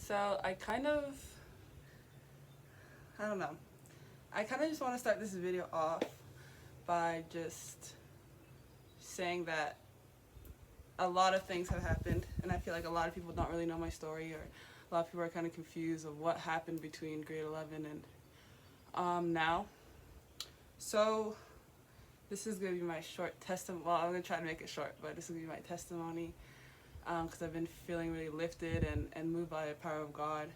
So I don't know. I kind of just want to start this video off by just saying that a lot of things have happened, and I feel like a lot of people don't really know my story, or a lot of people are kind of confused of what happened between grade 11 and now. So this is gonna be my short testimony. Well, I'm gonna try to make it short, but this is gonna be my testimony because I've been feeling really lifted and moved by the power of God,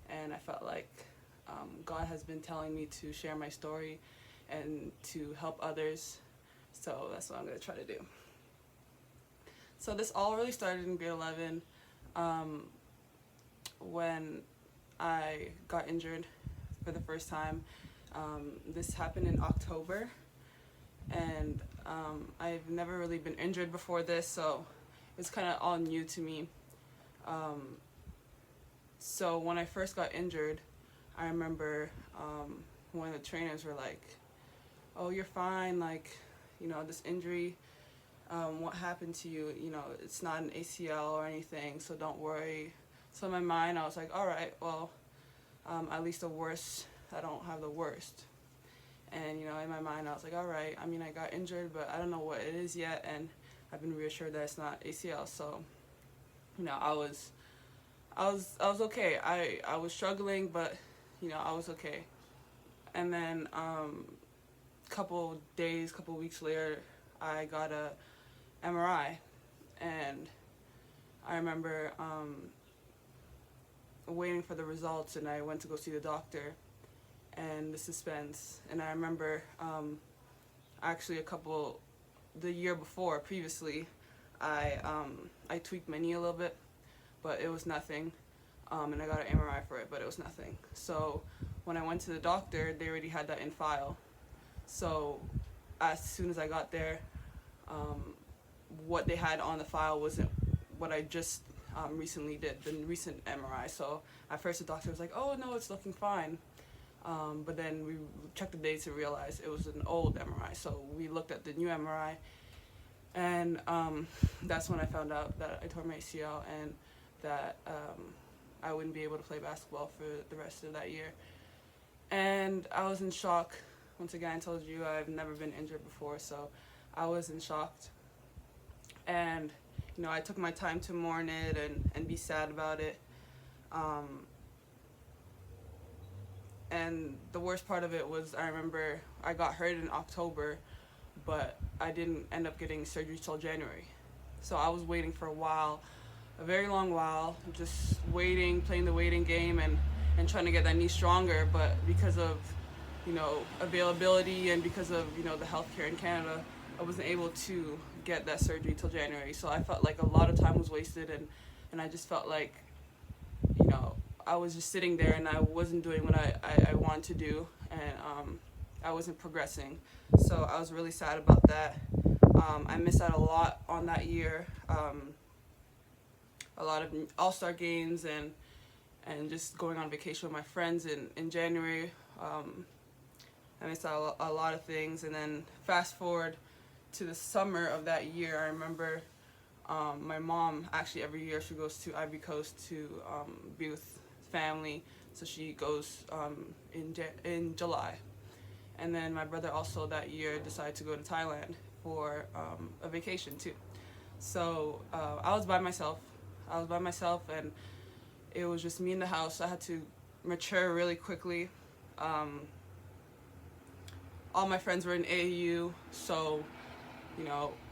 and I felt like God has been telling me to share my story and to help others. So that's what I'm gonna try to do. So this all really started in grade 11 when I got injured for the first time. This happened in October, and I've never really been injured before this, so it's kind of all new to me. So when I first got injured, I remember one of the trainers were like, "Oh, you're fine, like, this injury, what happened to you, it's not an ACL or anything, so don't worry." So in my mind, I was like, all right, well, at least the worst, I don't have the worst. And, in my mind, I was like, all right, I mean, I got injured, but I don't know what it is yet, and I've been reassured that it's not ACL, so, I was okay. I was struggling, but, I was okay. And then, couple weeks later, I got a MRI, and I remember waiting for the results, and I went to go see the doctor, and the suspense. And I remember actually the year before, previously, I tweaked my knee a little bit, but it was nothing, and I got an MRI for it, but it was nothing. So when I went to the doctor, they already had that in file. So as soon as I got there, what they had on the file wasn't what I just recently did, the recent MRI. So at first the doctor was like, "Oh no, it's looking fine," but then we checked the dates and realized it was an old MRI. So we looked at the new MRI, and that's when I found out that I tore my ACL and that I wouldn't be able to play basketball for the rest of that year. And I was in shock. Once again, I told you I've never been injured before, so I was in shock. And, I took my time to mourn it and be sad about it. And the worst part of it was, I remember I got hurt in October, but I didn't end up getting surgery till January. So I was waiting for a very long while, just waiting, playing the waiting game and trying to get that knee stronger. But because of, availability and because of, the healthcare in Canada, I wasn't able to get that surgery till January. So I felt like a lot of time was wasted, and I just felt like, I was just sitting there and I wasn't doing what I wanted to do, and I wasn't progressing. So I was really sad about that. I missed out a lot on that year, a lot of all-star games and just going on vacation with my friends in January. I missed out a lot of things. And then fast forward to the summer of that year, I remember my mom, actually every year she goes to Ivory Coast to be with family, so she goes in July. And then my brother also that year decided to go to Thailand for a vacation too. So I was by myself, and it was just me in the house. I had to mature really quickly. All my friends were in AAU, so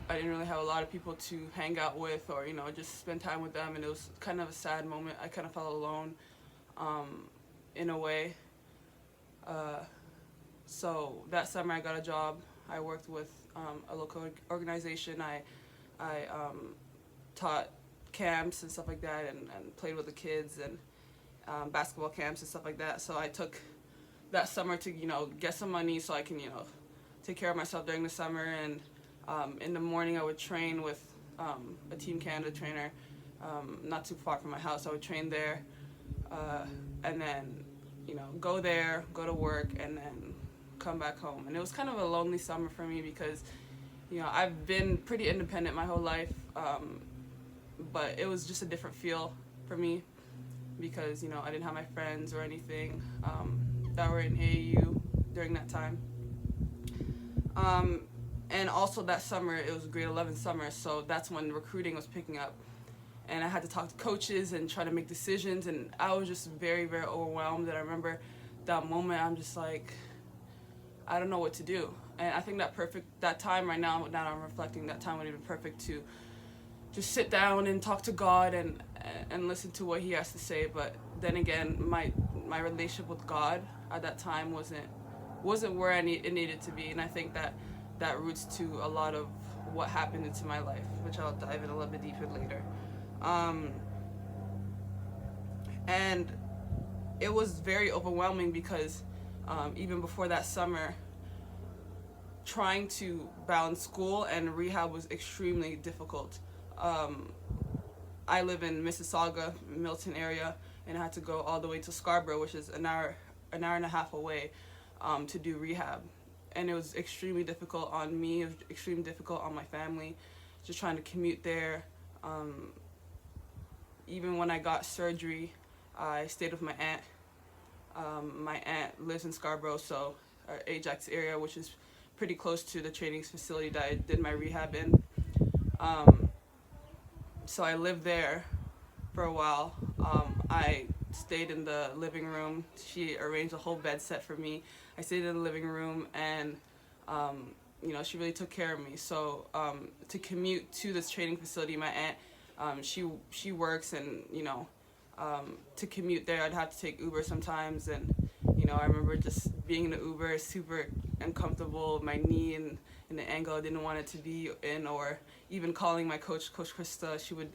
I didn't really have a lot of people to hang out with or just spend time with them, and it was kind of a sad moment. I kind of felt alone in a way. So that summer I got a job. I worked with a local organization. I taught camps and stuff like that, and played with the kids and basketball camps and stuff like that. So I took that summer to get some money so I can take care of myself during the summer. And in the morning I would train with a Team Canada trainer not too far from my house. I would train there, and then go there, go to work, and then come back home. And it was kind of a lonely summer for me because I've been pretty independent my whole life, but it was just a different feel for me. because, you know, I didn't have my friends or anything that were in AAU during that time. And also that summer, it was grade 11 summer, so that's when recruiting was picking up. And I had to talk to coaches and try to make decisions, and I was just very, very overwhelmed. And I remember that moment, I'm just like, I don't know what to do. And I think that time right now I'm reflecting, that time would have been perfect to just sit down and talk to God and listen to what He has to say. But then again, my relationship with God at that time wasn't where it needed to be, and I think that roots to a lot of what happened into my life, which I'll dive in a little bit deeper later. And it was very overwhelming because even before that summer, trying to balance school and rehab was extremely difficult. I live in Mississauga, Milton area, and I had to go all the way to Scarborough, which is an hour and a half away, to do rehab. And it was extremely difficult on me, it was extremely difficult on my family, just trying to commute there. Even when I got surgery, I stayed with my aunt. My aunt lives in Scarborough, so Ajax area, which is pretty close to the training facility that I did my rehab in. So I lived there for a while. I stayed in the living room. She arranged a whole bed set for me. I stayed in the living room, and you know, she really took care of me. So to commute to this training facility, my aunt, she works, and you know, to commute there, I'd have to take Uber sometimes, and you know, I remember just being in the Uber super uncomfortable, my knee and the angle I didn't want it to be in, or even calling my Coach Krista. She would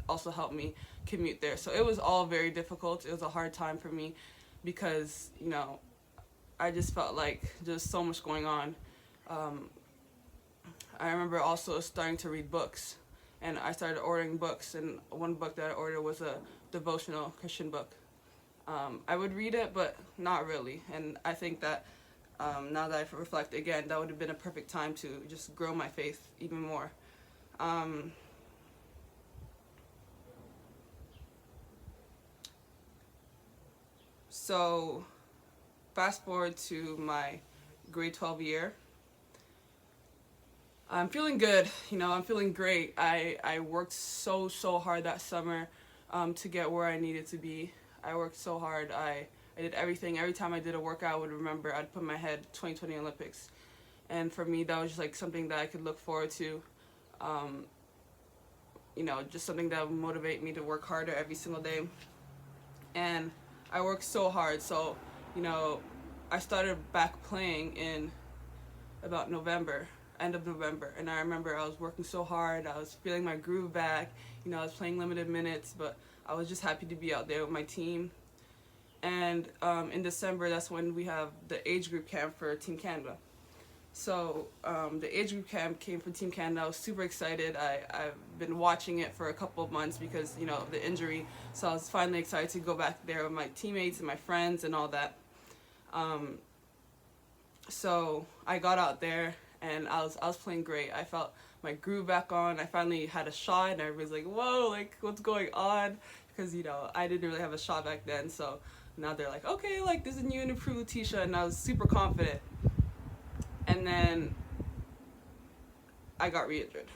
also help me commute there. So it was all very difficult. It was a hard time for me because, you know, I just felt like there's so much going on. I remember also starting to read books, and I started ordering books, and one book that I ordered was a devotional Christian book. I would read it, but not really, and I think that now that I reflect again, that would have been a perfect time to just grow my faith even more. So fast forward to my grade 12 year. I'm feeling good, you know, I'm feeling great. I worked so hard that summer to get where I needed to be. I worked so hard. I did everything. Every time I did a workout, I would remember, I'd put in my head 2020 Olympics. And for me, that was just like something that I could look forward to. You know, just something that would motivate me to work harder every single day. And I worked so hard. So, you know, I started back playing in about November, end of November. And I remember I was working so hard. I was feeling my groove back. You know, I was playing limited minutes, but I was just happy to be out there with my team. And in December, that's when we have the age group camp for Team Canada. So the age group camp came for Team Canada. I was super excited. I've been watching it for a couple of months because, you know, of the injury. So I was finally excited to go back there with my teammates and my friends and all that. So I got out there, and I was playing great. I felt my groove back on. I finally had a shot, and everybody's like, whoa, like, what's going on? Because, you know, I didn't really have a shot back then. So now they're like, okay, like, this is new and improved Letitia, and I was super confident. And then I got re-injured.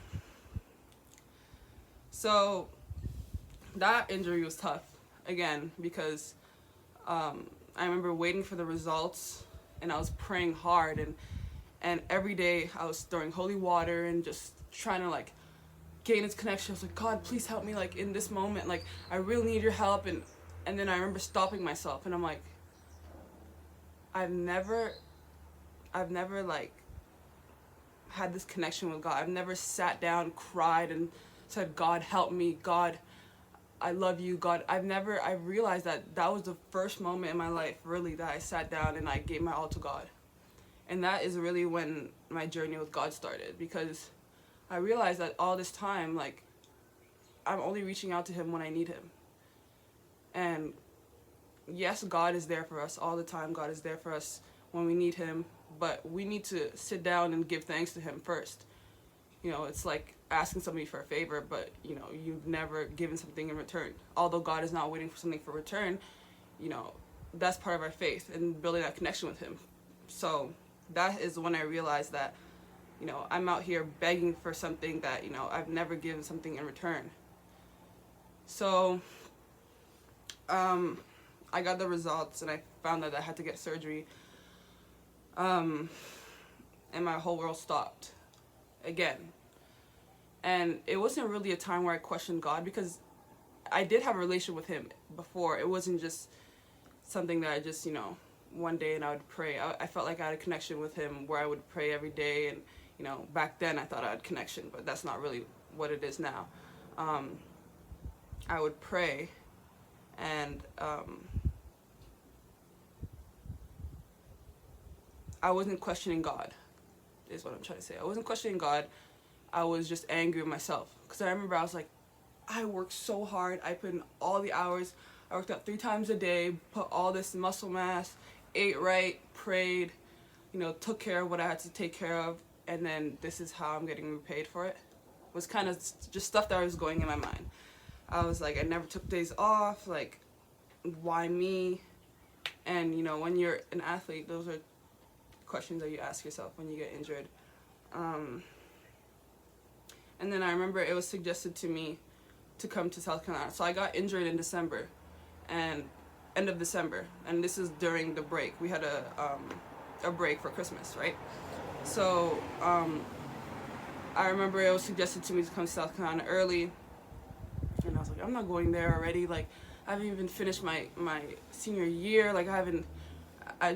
So that injury was tough, again, because I remember waiting for the results, and I was praying hard, and every day I was throwing holy water and just trying to, like, gain this connection. I was like, God, please help me, like, in this moment. Like, I really need your help. And then I remember stopping myself, and I'm like, I've never like had this connection with God. I've never sat down, cried, and said, God, help me. God, I love you. God, I realized that was the first moment in my life, really, that I sat down and I gave my all to God. And that is really when my journey with God started, because I realized that all this time, like, I'm only reaching out to Him when I need Him. And yes, God is there for us all the time. God is there for us when we need Him, but we need to sit down and give thanks to Him first. You know, it's like asking somebody for a favor, but, you know, you've never given something in return. Although God is not waiting for something for return, you know, that's part of our faith and building that connection with him. So that is when I realized that, you know, I'm out here begging for something that, you know, I've never given something in return. So I got the results and I found that I had to get surgery. And my whole world stopped again. And it wasn't really a time where I questioned God, because I did have a relationship with him before. It wasn't just something that I just, you know, one day and I would pray. I felt like I had a connection with him where I would pray every day. And, you know, back then I thought I had connection, but that's not really what it is now. I would pray and I wasn't questioning God, is what I'm trying to say. I wasn't questioning God. I was just angry with myself. Because I remember I was like, I worked so hard. I put in all the hours. I worked out 3 times a day, put all this muscle mass, ate right, prayed, you know, took care of what I had to take care of. And then this is how I'm getting repaid for it. It was kind of just stuff that was going in my mind. I was like, I never took days off. Like, why me? And, you know, when you're an athlete, those are questions that you ask yourself when you get injured. And then I remember it was suggested to me to come to South Carolina. So I got injured in December, and end of December, and this is during the break. We had a break for Christmas, right? So I remember it was suggested to me to come to South Carolina early, and I was like, I'm not going there already. Like, I haven't even finished my senior year. Like, I'm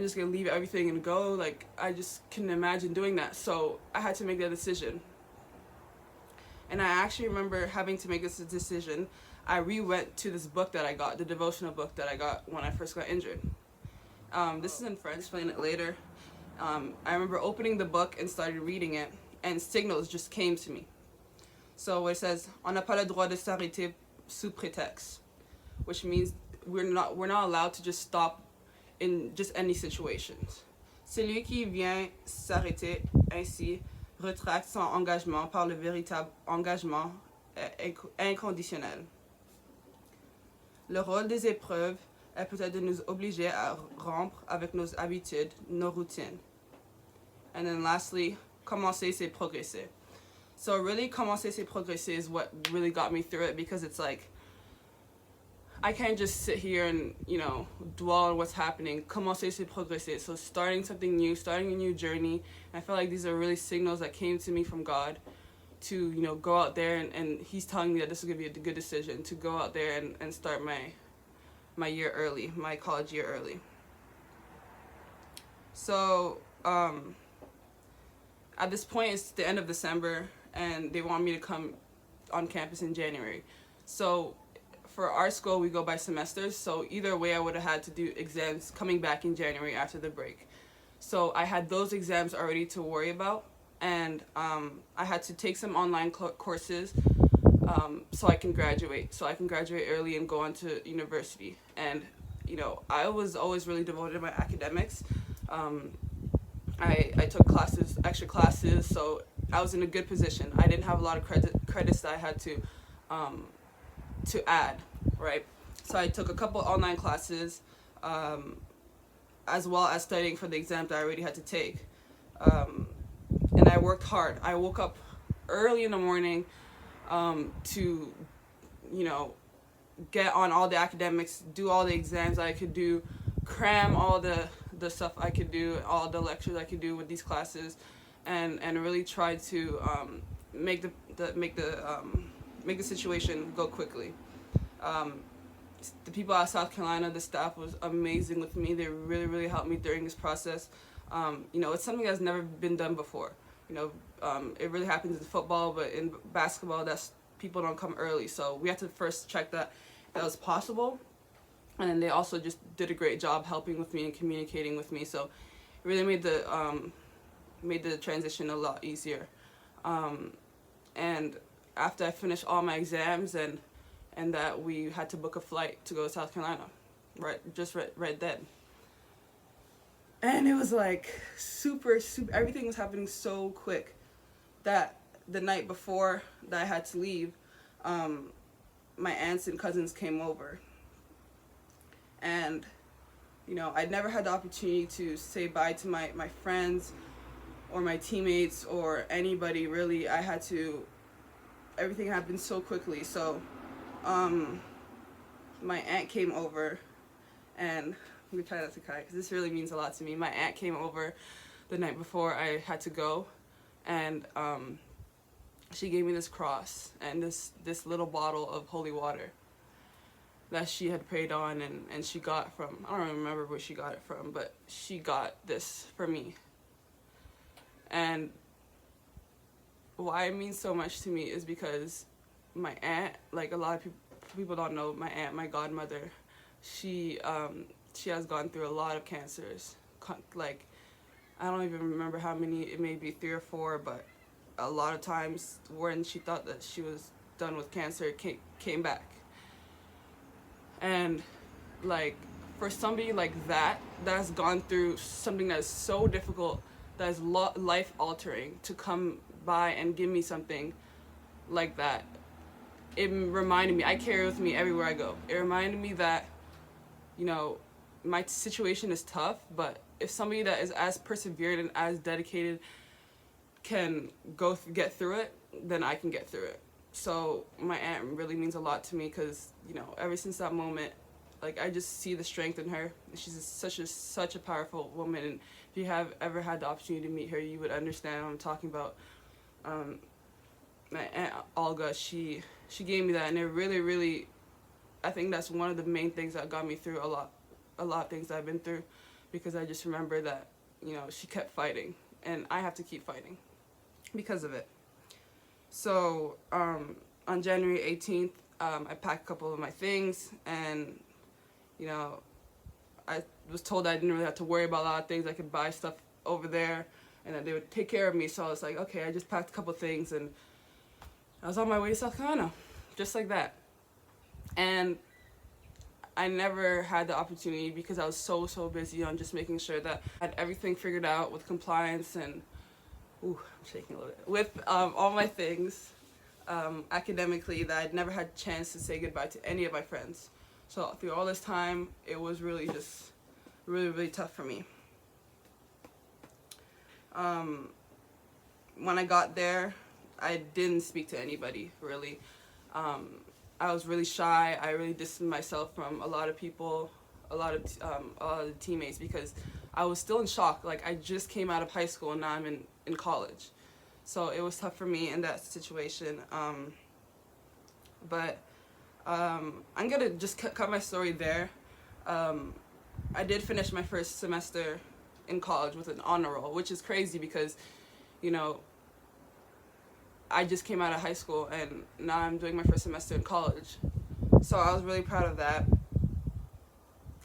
just gonna leave everything and go. Like, I just couldn't imagine doing that. So I had to make that decision. And I actually remember having to make this decision. I re-went to this book that I got, the devotional book that I got when I first got injured. This is in French, explain it later. I remember opening the book and started reading it, and signals just came to me. So it says, on n'a pas le droit de s'arrêter sous prétexte, which means we're not allowed to just stop in just any situations. Celui qui vient s'arrêter ainsi retracte son engagement par le véritable engagement inconditionnel. Le rôle des épreuves est peut-être de nous obliger à rompre avec nos habitudes, nos routines. And then lastly, commencer c'est progresser. So really, commencer c'est progresser is what really got me through it, because it's like, I can't just sit here and, you know, dwell on what's happening. Commencer c'est progresser. So starting something new, starting a new journey. And I feel like these are really signals that came to me from God to, you know, go out there and he's telling me that this is going to be a good decision, to go out there and start my year early, my college year early. So at this point, it's the end of December, and they want me to come on campus in January. So for our school, we go by semesters, so either way I would have had to do exams coming back in January after the break. So I had those exams already to worry about, and I had to take some online courses so I can graduate. So I can graduate early and go on to university. And, you know, I was always really devoted to my academics. I took classes, extra classes, so I was in a good position. I didn't have a lot of credits that I had to add, right? So I took a couple online classes, as well as studying for the exam that I already had to take. And I worked hard. I woke up early in the morning to, you know, get on all the academics, do all the exams I could do, cram all the stuff I could do, all the lectures I could do with these classes, and really try to make the situation go quickly. The people at South Carolina, the staff was amazing with me. They really, really helped me during this process. You know, it's something that's never been done before. You know, it really happens in football, but in basketball, people don't come early. So we had to first check that was possible. And then they also just did a great job helping with me and communicating with me. So it really made the transition a lot easier. And after I finished all my exams and that, we had to book a flight to go to South Carolina, right then. And it was like super, everything was happening so quick that the night before that I had to leave, my aunts and cousins came over. And, you know, I'd never had the opportunity to say bye to my friends or my teammates or anybody, really. Everything happened so quickly. So, my aunt came over, and let me try not to cry because this really means a lot to me. My aunt came over the night before I had to go, and she gave me this cross and this little bottle of holy water that she had prayed on, and she got from, I don't remember where she got it from, but she got this for me. And why it means so much to me is because my aunt, like a lot of people don't know, my aunt, my godmother, she has gone through a lot of cancers. Like, I don't even remember how many, it may be 3 or 4, but a lot of times when she thought that she was done with cancer, it came back. And like, for somebody like that has gone through something that's so difficult, that is life altering, to come by and give me something like that, it reminded me, I carry it with me everywhere I go. It reminded me that, you know, my situation is tough, but if somebody that is as persevered and as dedicated can get through it, then I can get through it. So my aunt really means a lot to me because, you know, ever since that moment, like, I just see the strength in her. She's such a powerful woman, and if you have ever had the opportunity to meet her, you would understand what I'm talking about. My aunt Olga, she gave me that, and it really, I think that's one of the main things that got me through a lot of things that I've been through, because I just remember that, you know, she kept fighting, and I have to keep fighting because of it. So on January 18th, I packed a couple of my things, and, you know, I was told I didn't really have to worry about a lot of things. I could buy stuff over there, and that they would take care of me. So I was like, okay, I just packed a couple things, and I was on my way to South Carolina, just like that. And I never had the opportunity because I was so busy on just making sure that I had everything figured out with compliance and, ooh, I'm shaking a little bit, with all my things academically, that I'd never had a chance to say goodbye to any of my friends. So through all this time, it was really just really tough for me. When I got there, I didn't speak to anybody, really. I was really shy. I really distanced myself from a lot of people, a lot of the teammates, because I was still in shock. Like, I just came out of high school, and now I'm in college. So it was tough for me in that situation. But I'm gonna just cut my story there. I did finish my first semester in college with an honor roll, which is crazy because, you know, I just came out of high school and now I'm doing my first semester in college. So I was really proud of that.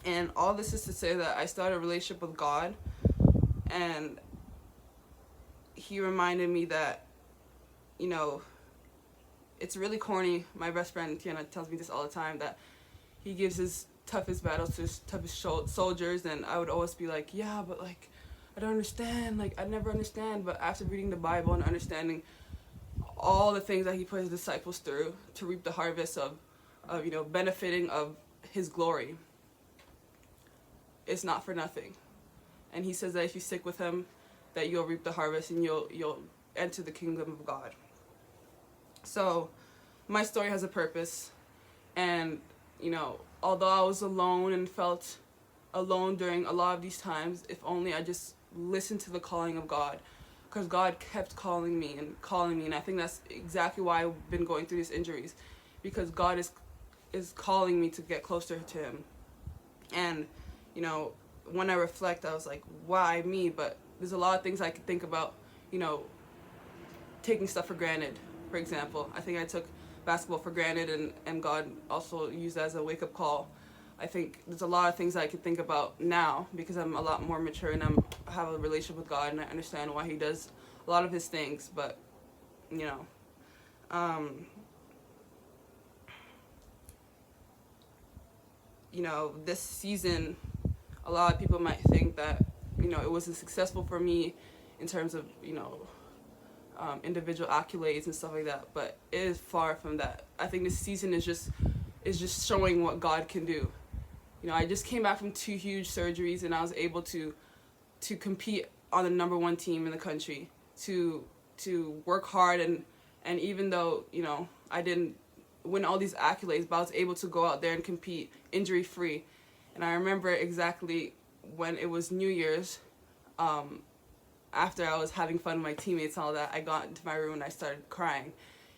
And all this is to say that I started a relationship with God, and he reminded me that, you know, it's really corny. My best friend Tiana tells me this all the time, that he gives his toughest battles to his toughest soldiers, and I would always be like, yeah, but like, I don't understand, like, I never understand. But after reading the Bible and understanding all the things that he put his disciples through to reap the harvest of you know, benefiting of his glory, it's not for nothing. And he says that if you stick with him, that you'll reap the harvest and you'll enter the kingdom of God. So my story has a purpose, and, you know, although I was alone and felt alone during a lot of these times, if only I just listened to the calling of God, because God kept calling me, and I think that's exactly why I've been going through these injuries, because God is calling me to get closer to him. And, you know, when I reflect, I was like, why me? But there's a lot of things I could think about, you know, taking stuff for granted. For example, I think I took basketball for granted, and God also used that as a wake-up call. I think there's a lot of things I could think about now because I'm a lot more mature and I have a relationship with God, and I understand why he does a lot of his things. But, you know, this season, a lot of people might think that, you know, it wasn't successful for me in terms of, you know, individual accolades and stuff like that, but it is far from that. I think this season is just showing what God can do. You know, I just came back from 2 huge surgeries, and I was able to compete on the #1 team in the country, to work hard, and even though, you know, I didn't win all these accolades, but I was able to go out there and compete injury free. And I remember exactly when it was New Year's, after I was having fun with my teammates and all that, I got into my room and I started crying,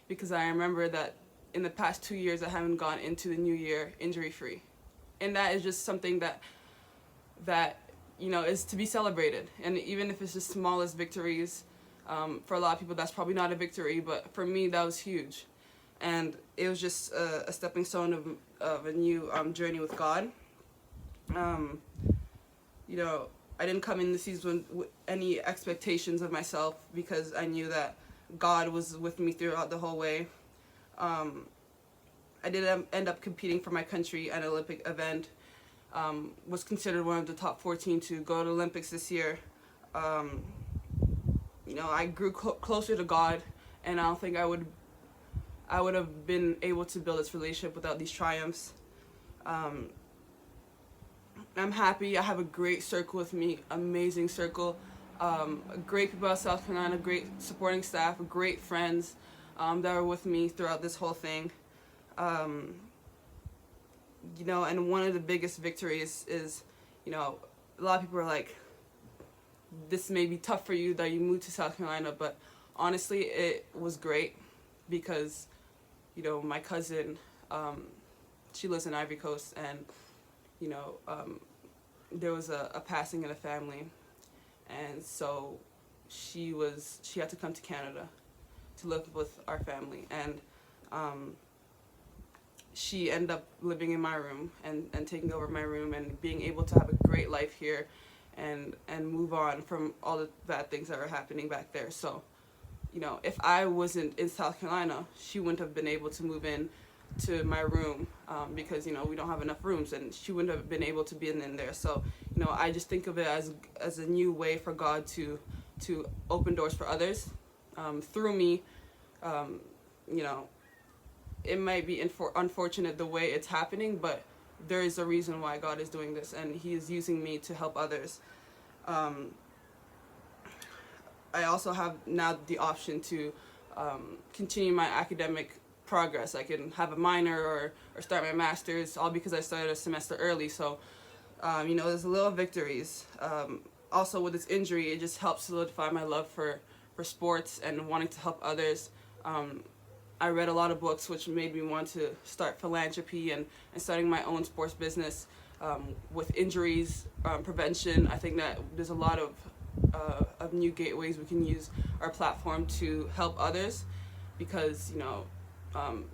because I remember that in the past 2 years I haven't gone into the new year injury free. And that is just something that you know, is to be celebrated. And even if it's the smallest victories, for a lot of people that's probably not a victory, but for me that was huge. And it was just a stepping stone of a new journey with God. You know, I didn't come in the season with any expectations of myself, because I knew that God was with me throughout the whole way. I did end up competing for my country at an Olympic event. Was considered one of the top 14 to go to the Olympics this year. You know, I grew closer to God, and I don't think I would have been able to build this relationship without these triumphs. I'm happy. I have a great circle with me, amazing circle, great people out of South Carolina, great supporting staff, great friends that were with me throughout this whole thing. You know, and one of the biggest victories is, you know, a lot of people are like, this may be tough for you that you moved to South Carolina, but honestly, it was great, because, you know, my cousin, she lives in Ivory Coast, and, you know, there was a passing in the family, and so she had to come to Canada to live with our family, and she ended up living in my room and taking over my room and being able to have a great life here and move on from all the bad things that were happening back there. So, you know, if I wasn't in South Carolina, she wouldn't have been able to move in to my room, because, you know, we don't have enough rooms, and she wouldn't have been able to be in there. So, you know, I just think of it as a new way for God to open doors for others through me. You know, it might be unfortunate the way it's happening, but there is a reason why God is doing this, and He is using me to help others. I also have now the option to continue my academic progress. I can have a minor or start my master's, all because I started a semester early. So, you know, there's little victories. Also, with this injury, it just helps solidify my love for sports and wanting to help others. I read a lot of books, which made me want to start philanthropy and starting my own sports business with injuries prevention. I think that there's a lot of new gateways we can use our platform to help others, because, you know,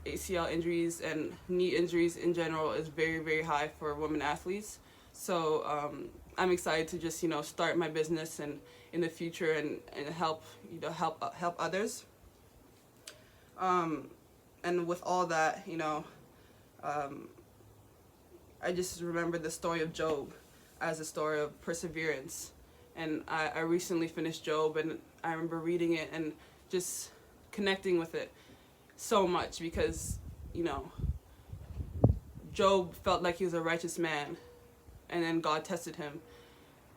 ACL injuries and knee injuries in general is very, very high for women athletes. So I'm excited to just, you know, start my business and in the future and help, you know, help others. And with all that, you know, I just remember the story of Job as a story of perseverance. And I recently finished Job, and I remember reading it and just connecting with it so much, because, you know, Job felt like he was a righteous man, and then God tested him.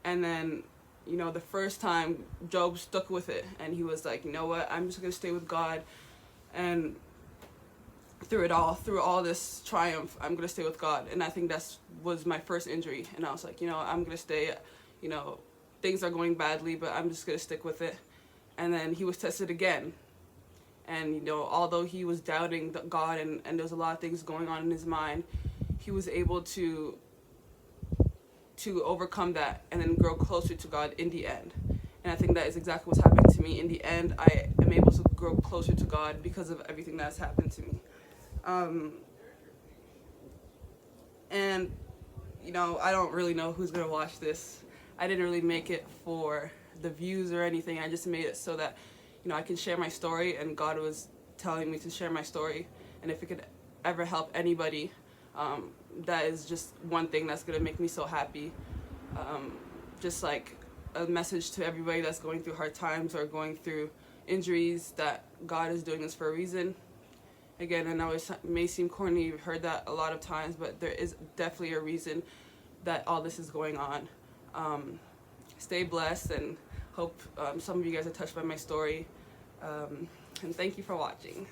And then, you know, the first time Job stuck with it, and he was like, you know what, I'm just going to stay with God. And through all this triumph, I'm going to stay with God. And I think was my first injury. And I was like, you know, I'm going to stay, you know, things are going badly, but I'm just going to stick with it. And then he was tested again. And, you know, although he was doubting God and there was a lot of things going on in his mind, he was able to overcome that and then grow closer to God in the end. And I think that is exactly what's happening to me. In the end, I am able to grow closer to God because of everything that's happened to me. And, you know, I don't really know who's going to watch this. I didn't really make it for the views or anything. I just made it so that, you know, I can share my story, and God was telling me to share my story. And if it could ever help anybody, that is just one thing that's going to make me so happy. Just like a message to everybody that's going through hard times or going through, injuries, that God is doing this for a reason. Again, I know it may seem corny, you've heard that a lot of times, but there is definitely a reason that all this is going on. Stay blessed, and hope some of you guys are touched by my story. And thank you for watching.